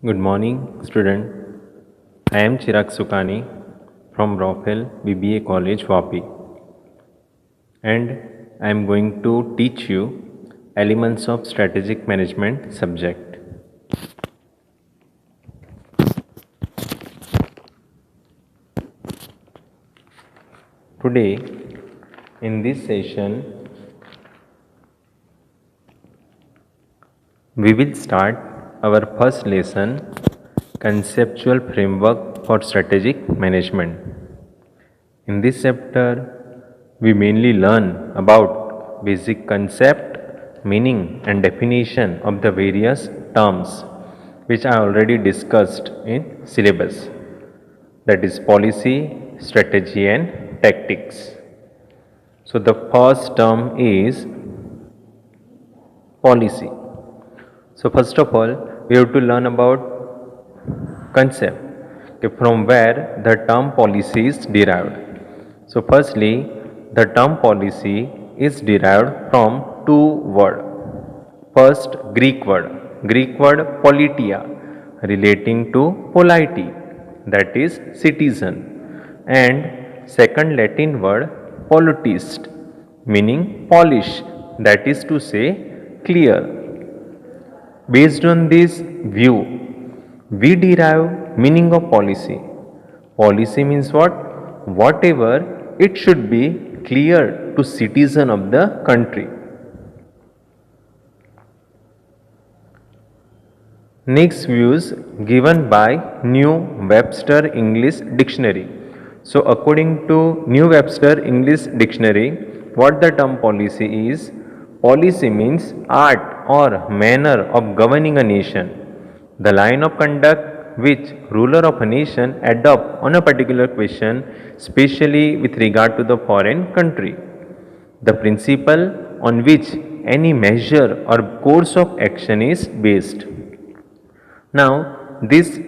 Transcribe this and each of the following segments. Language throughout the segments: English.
Good morning, student. I am Chirag Sukani from Rockhill BBA College, Vapi, and I am going to teach you elements of strategic management subject. Today, in this session, we will start our first lesson, Conceptual Framework for Strategic Management. In this chapter, we mainly learn about basic concept, meaning and definition of the various terms which I already discussed in syllabus, that is policy, strategy and tactics. So the first term is policy. So first of all, we have to learn about concept, from where the term policy is derived. So firstly, the term policy is derived from two words. First, Greek word politia, relating to polity, that is citizen, and second Latin word politist, meaning polish, that is to say clear. Based on this view, we derive meaning of policy. Policy means what? Whatever it should be clear to citizen of the country. Next views given by New Webster English Dictionary. So according to New Webster English Dictionary, what the term policy is? Policy means art or manner of governing a nation, the line of conduct which ruler of a nation adopt on a particular question, especially with regard to the foreign country, the principle on which any measure or course of action is based. Now, this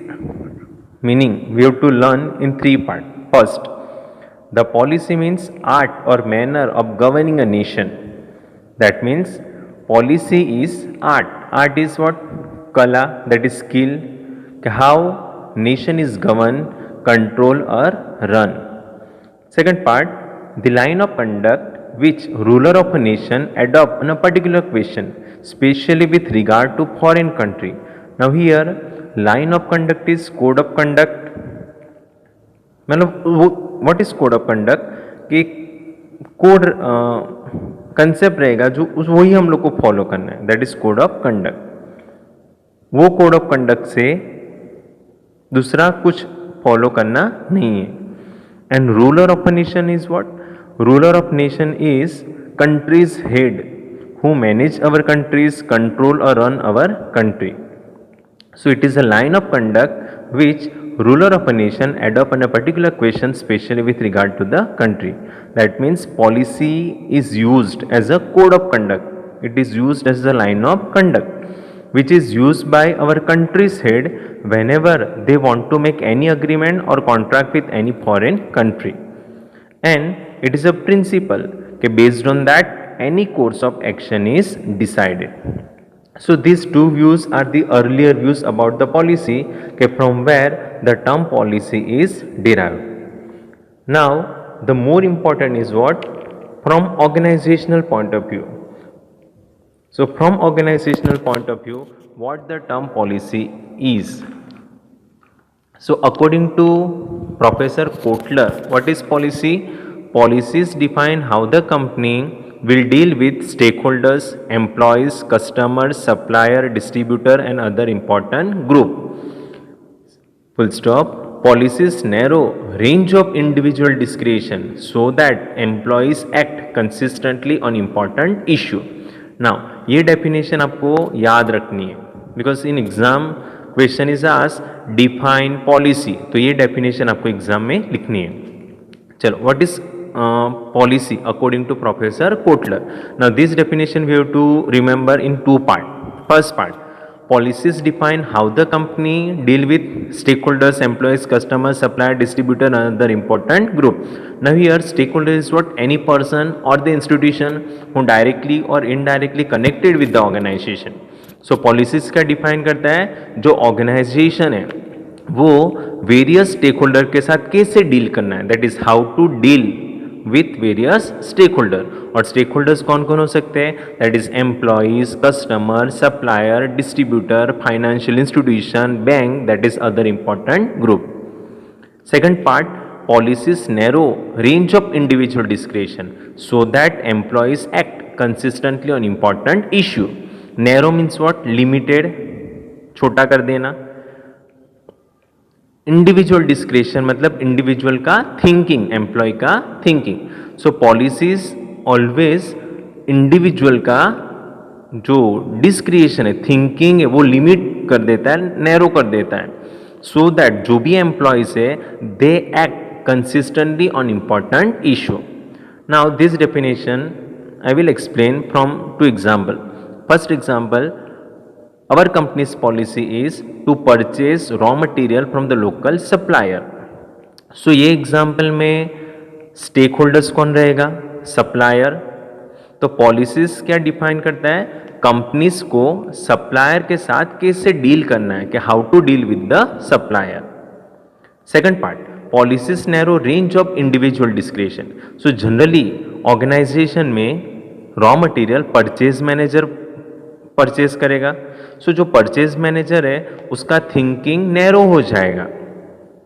meaning we have to learn in three parts. First, the policy means art or manner of governing a nation. That means policy is art. Art is what? Kala, that is skill. How nation is governed, control or run. Second part, the line of conduct which ruler of a nation adopt on a particular question, especially with regard to foreign country. Now here, line of conduct is code of conduct. What is code of conduct कि code concept रहेगा जो वही हम लोग को follow करना है, that is code of conduct. वो कोड ऑफ कंडक्ट से दूसरा कुछ फॉलो करना नहीं है. And ruler of a nation is what? Ruler of nation is country's head who manage our countries, control और run our country. So it is a line of conduct which ruler of a nation adopt on a particular question, especially with regard to the country. That means policy is used as a code of conduct. It is used as a line of conduct which is used by our country's head whenever they want to make any agreement or contract with any foreign country. And it is a principle based on that any course of action is decided. So these two views are the earlier views about the policy, from where the term policy is derived. Now the more important is what? From organizational point of view. So from organizational point of view, what the term policy is? So according to Professor Kotler, what is policy? Policies define how the company will deal with stakeholders, employees, customers, supplier, distributor and other important group. Full stop. Policies narrow range of individual discretion so that employees act consistently on important issue. Now ये definition आपको याद रखनी है, because in exam question is asked define policy, तो ये definition आपको exam में लिखनी है. चलो, what is policy according to Professor Kotler? Now this definition we have to remember in two parts. First part, policies define how the company deal with stakeholders, employees, customers, supplier, distributor and other important group. Now here stakeholder is what? Any person or the institution who directly or indirectly connected with the organization. So policies क्या define करता है, जो organisation है वो various stake holder के साथ कैसे deal करना है, that is how to deal with various stakeholder. और स्टेक होल्डर्स कौन कौन हो सकते हैं, that is employees, customer, supplier, distributor, financial institution, bank, that is other important group. Second part, policies narrow range of individual discretion so that employees act consistently on important issue. Narrow means what? Limited, छोटा कर देना। Individual discretion मतलब individual का thinking, employ का thinking. सो policies always individual का जो डिस्क्रिएशन है, thinking है, वो लिमिट कर देता है, नैरो कर देता है, सो दैट जो भी एम्प्लॉयज है they act consistently on important issue. Now this definition I will explain from two example. First example, our company's policy is to purchase raw material from the local supplier. So ये example में stake holders कौन रहेगा, supplier. तो policies क्या define करता है, companies को supplier के साथ कैसे डील करना है, कि how to deal with the supplier. Second part, policies narrow range of individual description. So generally organisation में raw material purchase manager purchase करेगा। सो जो परचेज मैनेजर है उसका थिंकिंग नैरो हो जाएगा।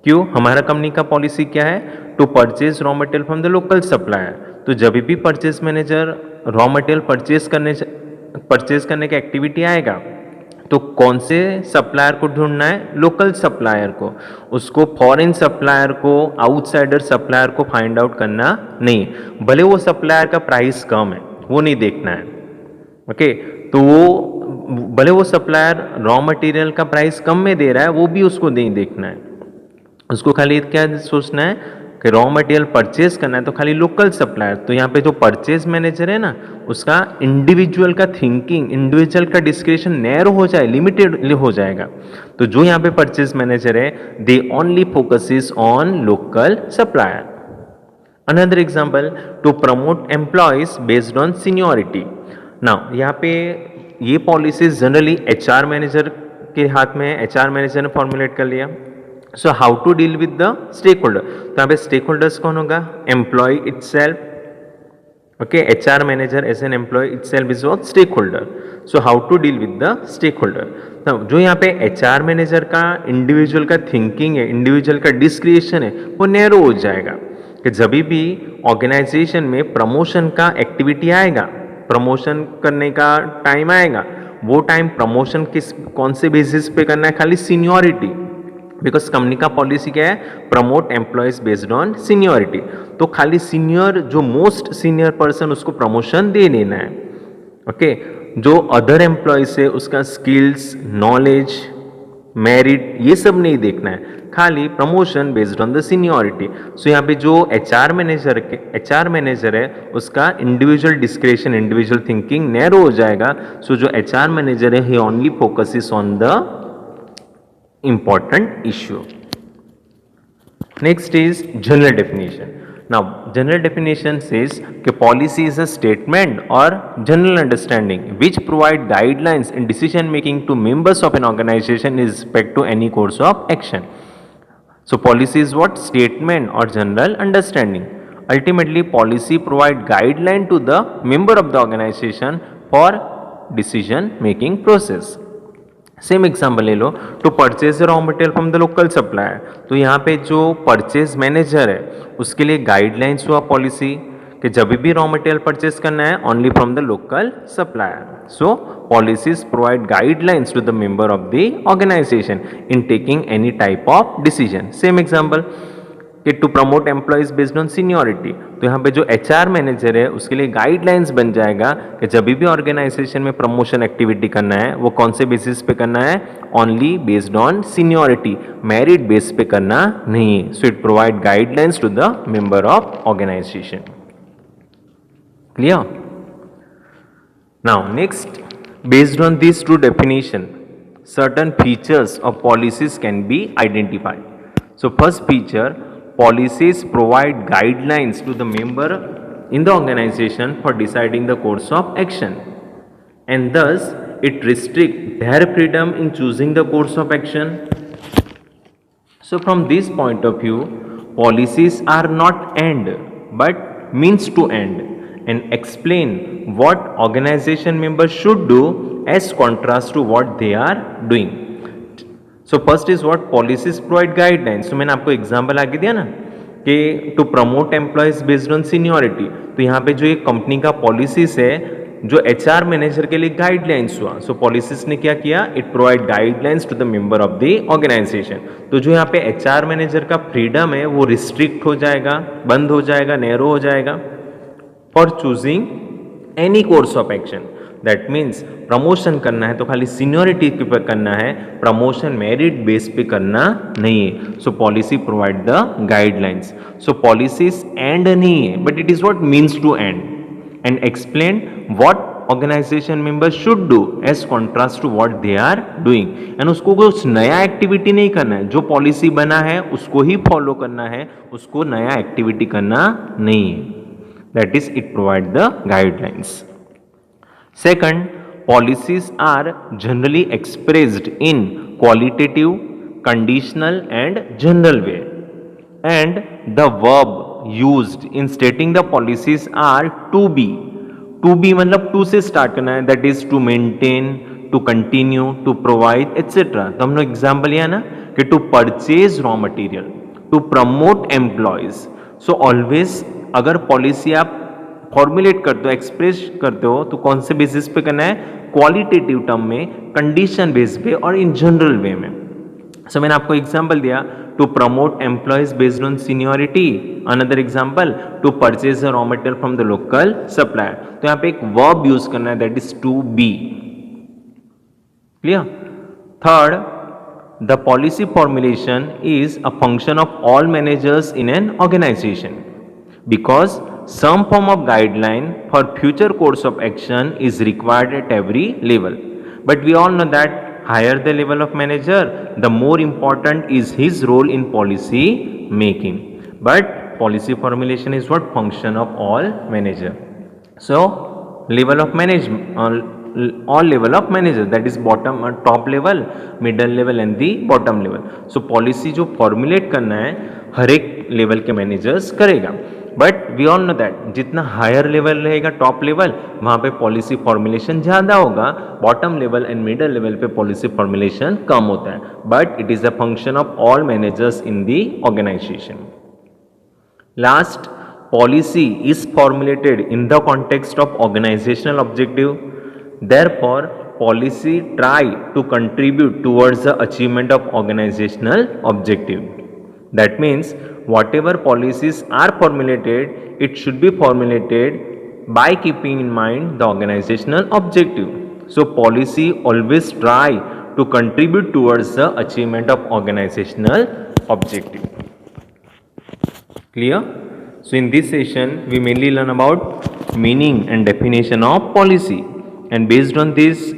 क्यों, हमारा कंपनी का पॉलिसी क्या है, to purchase raw material from the local supplier. तो जब भी purchase manager raw material purchase करने की एक्टिविटी आएगा तो कौन से सप्लायर को ढूंढना है, लोकल सप्लायर को। उसको फॉरेन सप्लायर को, आउटसाइडर सप्लायर को फाइंड आउट करना नहीं। भले वो सप्लायर का प्राइस कम है वो नहीं देखना है, ओके। तो वो भले वो सप्लायर रॉ मटेरियल का प्राइस कम में दे रहा है वो भी उसको नहीं देखना है। उसको खाली क्या सोचना है कि रॉ मटेरियल परचेज करना है तो खाली लोकल सप्लायर। तो यहाँ पे जो परचेज मैनेजर है ना उसका इंडिविजुअल का थिंकिंग, इंडिविजुअल का डिस्क्रिप्शन नैरो हो जाए, लिमिटेड हो जाएगा। तो जो यहाँ पे परचेज मैनेजर है they only focuses on local supplier. Another example, to promote employees based on seniority. Now यहाँ पे ये पॉलिसीज जनरली एचआर मैनेजर के हाथ में है, एचआर मैनेजर ने फॉर्मुलेट कर लिया। So how to deal with the stakeholder, तो यहाँ पे स्टेक होल्डर्स कौन होगा, employee itself, okay. HR manager as an employee itself is what, stakeholder. So how to deal with the stakeholder, तो जो यहाँ पे HR manager का इंडिविजुअल का थिंकिंग है, इंडिविजुअल का डिस्क्रिएशन है वो नैरो हो जाएगा। कि जब भी ऑर्गेनाइजेशन में प्रमोशन का एक्टिविटी आएगा, प्रमोशन करने का टाइम आएगा, वो टाइम प्रमोशन कौन से बेसिस पे करना है, खाली सीनियोरिटी। बिकॉज कंपनी का पॉलिसी क्या है, promote employees based on seniority. तो खाली सीनियर, जो मोस्ट सीनियर पर्सन उसको प्रमोशन दे देना है, ओके। जो अदर एम्प्लॉयज है उसका स्किल्स, नॉलेज, मेरिट ये सब नहीं देखना है, खाली promotion based on the seniority. So यहाँ पे जो एचआर मैनेजर है उसका individual description, individual thinking narrow हो जाएगा। सो जो एचआर मैनेजर है ही only focuses on the important issue. Next is general definition. Now, general definition says कि policy is a statement or general understanding which provide guidelines in decision making to members of an organization in respect to any course of action. So, policy is what? Statement or general understanding. Ultimately, policy provide guideline to the member of the organization for decision making process. Same example ले लो, to purchase raw material from the local supplier. तो यहाँ पे जो purchase manager है उसके लिए guidelines हुआ पॉलिसी कि जब भी रॉ मटेरियल परचेज करना है only from the local supplier. So policies provide guidelines to the member of the organisation in taking any type of decision. Same example कि to promote employees based on seniority. तो यहाँ पे जो HR manager है उसके लिए guidelines बन जाएगा कि जब भी ऑर्गेनाइजेशन में प्रमोशन एक्टिविटी करना है वो कौन से बेसिस पे करना है, only based on seniority, merit base पे करना नहीं। So it provide guidelines to the member of organization. Clear? Now next, based on this two definition certain features of policies can be identified. So first feature, policies provide guidelines to the member in the organization for deciding the course of action and thus it restricts their freedom in choosing the course of action. So from this point of view, policies are not end but means to end and explain what organization members should do as contrast to what they are doing. So first is what policies provide guidelines. So मैंने आपको example आगे दिया ना कि to promote employees based on seniority, तो यहाँ पे जो एक कंपनी का पॉलिसीज है जो एचआर मैनेजर के लिए गाइडलाइंस हुआ, सो पॉलिसीज ने क्या किया, it provide guidelines to the member of the organization. तो जो यहाँ पे एचआर मैनेजर का फ्रीडम है वो रिस्ट्रिक्ट हो जाएगा, बंद हो जाएगा, नैरो हो जाएगा for choosing any course of action. That means promotion करना है तो खाली सीनियोरिटी के ऊपर करना है, प्रमोशन मेरिट बेस पे करना नहीं है. So policy provide the guidelines. So policies end नहीं है but it is what means to end and explain what organization members should do as contrast to what they are doing. and उसको कुछ नया activity नहीं करना है, जो policy बना है उसको ही फॉलो करना है, उसको नया एक्टिविटी करना नहीं है. That is it provide the guidelines. Second, policies are generally expressed in qualitative, conditional and general way and the verb used in stating the policies are to be. To be मतलब to से start करना है, that is to maintain, to continue, to provide etc. तो हम लोग example लिया ना कि to purchase raw material, to promote employees. So always अगर पॉलिसी आप फॉर्मुलेट करते हो, एक्सप्रेस करते हो, तो कौन से बेसिस पे करना है, क्वालिटेटिव टर्म में, कंडीशन बेस पे और इन जनरल वे में. सो मैंने आपको एग्जाम्पल दिया to promote employees based on seniority. Another example to purchase raw material from the local supplier. तो यहाँ पे एक वर्ब यूज करना है, that is to be. Clear. Third, the policy formulation is a function of all managers in an organization because some form of guideline for future course of action is required at every level. But we all know that higher the level of manager, the more important is his role in policy making. But policy formulation is what function of all manager. So level of management, all level of manager, that is bottom और top level, middle level and the bottom level. So policy जो formulate करना है हर एक level के managers करेगा. But we all know that जितना higher level रहेगा, top level, वहाँ पे पॉलिसी फॉर्मुलेशन ज़्यादा होगा, bottom level and middle level पे पॉलिसी फॉर्मुलेशन कम होता है. But it is a function of all managers in the organization. Last, policy is formulated in the context of organizational objective. Therefore policy try to contribute towards the achievement of organizational objective. That means whatever policies are formulated, it should be formulated by keeping in mind the organizational objective. So policy always try to contribute towards the achievement of organizational objective. Clear? So in this session we mainly learn about meaning and definition of policy, and based on this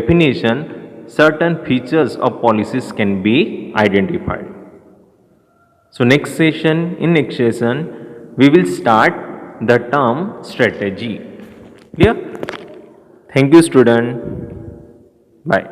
definition certain features of policies can be identified. So next session, we will start the term strategy. Clear? Thank you student. Bye.